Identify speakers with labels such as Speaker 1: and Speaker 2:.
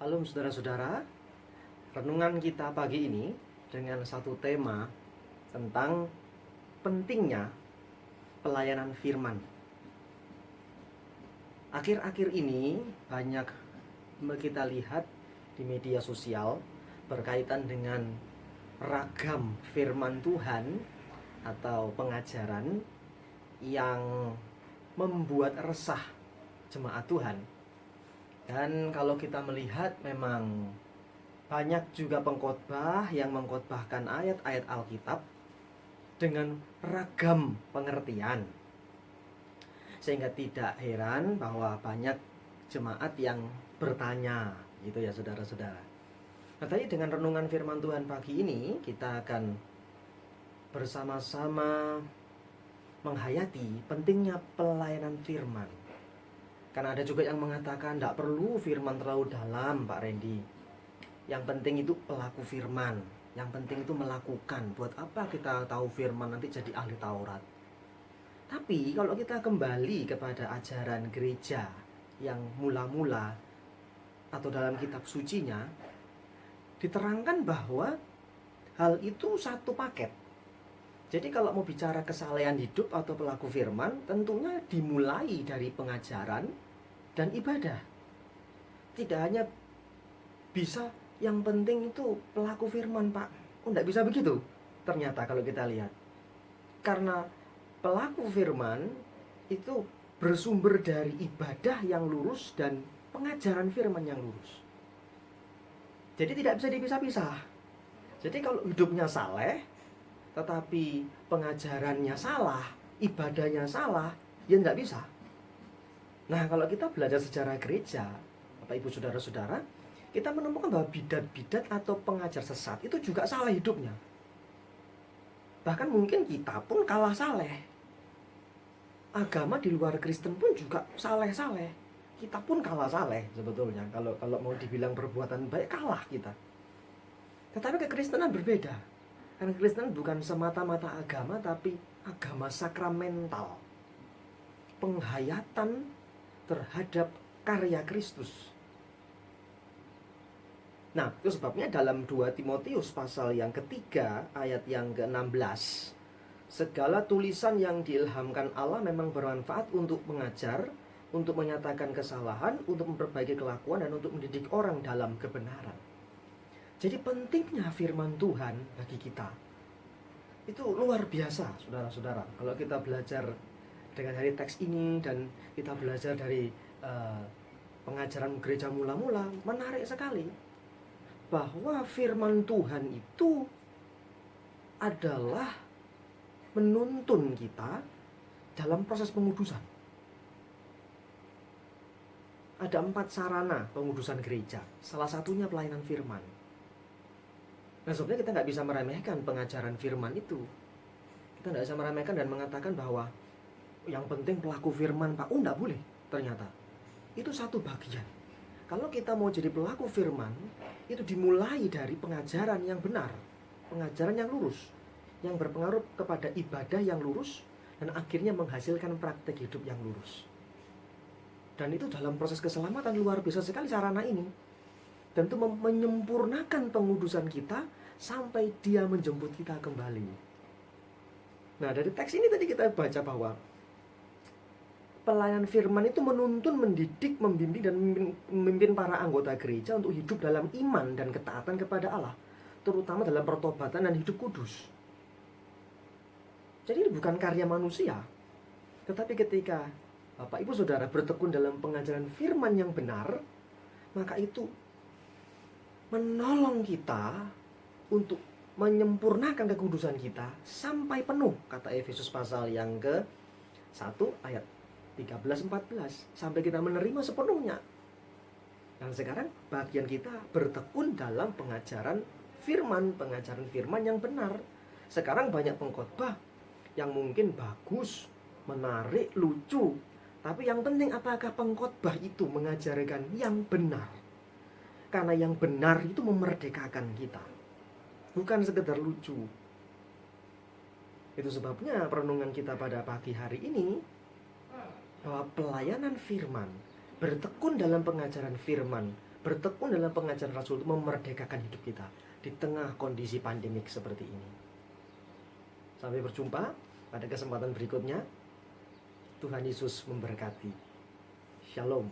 Speaker 1: Halo saudara-saudara, renungan kita pagi ini dengan satu tema tentang pentingnya pelayanan firman. Akhir-akhir ini banyak kita lihat di media sosial berkaitan dengan ragam firman Tuhan atau pengajaran yang membuat resah jemaat Tuhan. Dan kalau kita melihat memang banyak juga pengkhotbah yang mengkhotbahkan ayat-ayat Alkitab dengan ragam pengertian. Sehingga tidak heran bahwa banyak jemaat yang bertanya, gitu ya saudara-saudara. Nah, tadi dengan renungan firman Tuhan pagi ini kita akan bersama-sama menghayati pentingnya pelayanan firman. Karena ada juga yang mengatakan tidak perlu firman terlalu dalam, Pak Randy. Yang penting itu pelaku firman. Yang penting itu melakukan. Buat apa kita tahu firman nanti jadi ahli Taurat? Tapi kalau kita kembali kepada ajaran gereja yang mula-mula atau dalam kitab sucinya, diterangkan bahwa hal itu satu paket. Jadi kalau mau bicara kesalehan hidup atau pelaku firman, tentunya dimulai dari pengajaran dan ibadah. Tidak hanya bisa yang penting itu pelaku firman, Pak. Oh, tidak bisa begitu. Ternyata kalau kita lihat. Karena pelaku firman itu bersumber dari ibadah yang lurus dan pengajaran firman yang lurus. Jadi tidak bisa dipisah-pisah. Jadi kalau hidupnya saleh, tetapi pengajarannya salah, ibadahnya salah, ya nggak bisa. Nah, kalau kita belajar sejarah gereja, Bapak Ibu Saudara-saudara, kita menemukan bahwa bidat-bidat atau pengajar sesat itu juga salah hidupnya. Bahkan mungkin kita pun kalah saleh. Agama di luar Kristen pun juga saleh-saleh. Kita pun kalah saleh sebetulnya. Kalau mau dibilang perbuatan baik, kalah kita. Tetapi kekristenan berbeda. Karena Kristen bukan semata-mata agama, tapi agama sakramental. Penghayatan terhadap karya Kristus. Nah, itu sebabnya dalam 2 Timotius pasal yang ketiga, ayat yang ke-16, segala tulisan yang diilhamkan Allah memang bermanfaat untuk mengajar, untuk menyatakan kesalahan, untuk memperbaiki kelakuan, dan untuk mendidik orang dalam kebenaran. Jadi pentingnya firman Tuhan bagi kita itu luar biasa, saudara-saudara. Kalau kita belajar dengan dari teks ini dan kita belajar dari pengajaran gereja mula-mula, menarik sekali bahwa firman Tuhan itu adalah menuntun kita dalam proses pengudusan. Ada 4 sarana pengudusan gereja, salah satunya pelayanan firman. Nah, sebenarnya kita nggak bisa meremehkan pengajaran firman itu. Kita nggak bisa meremehkan dan mengatakan bahwa yang penting pelaku firman, Pak. Oh, nggak boleh ternyata. Itu satu bagian. Kalau kita mau jadi pelaku firman, itu dimulai dari pengajaran yang benar. Pengajaran yang lurus. Yang berpengaruh kepada ibadah yang lurus. Dan akhirnya menghasilkan praktek hidup yang lurus. Dan itu dalam proses keselamatan luar biasa sekali sarana ini. Tentu menyempurnakan pengudusan kita sampai dia menjemput kita kembali. Nah, dari teks ini tadi kita baca bahwa pelayanan firman itu menuntun, mendidik, membimbing, dan memimpin para anggota gereja untuk hidup dalam iman dan ketaatan kepada Allah, terutama dalam pertobatan dan hidup kudus. Jadi ini bukan karya manusia, tetapi ketika Bapak Ibu Saudara bertekun dalam pengajaran firman yang benar, maka itu menolong kita untuk menyempurnakan kekudusan kita sampai penuh, kata Efesus pasal yang ke-1 ayat 13-14, sampai kita menerima sepenuhnya. Dan sekarang bagian kita bertekun dalam pengajaran firman yang benar. Sekarang banyak pengkhotbah yang mungkin bagus, menarik, lucu, tapi yang penting apakah pengkhotbah itu mengajarkan yang benar? Karena yang benar itu memerdekakan kita, bukan sekedar lucu. Itu sebabnya perenungan kita pada pagi hari ini, bahwa pelayanan firman, bertekun dalam pengajaran firman,
Speaker 2: bertekun dalam pengajaran Rasul itu memerdekakan hidup kita di tengah kondisi pandemik seperti ini. Sampai berjumpa pada kesempatan berikutnya. Tuhan Yesus memberkati. Shalom.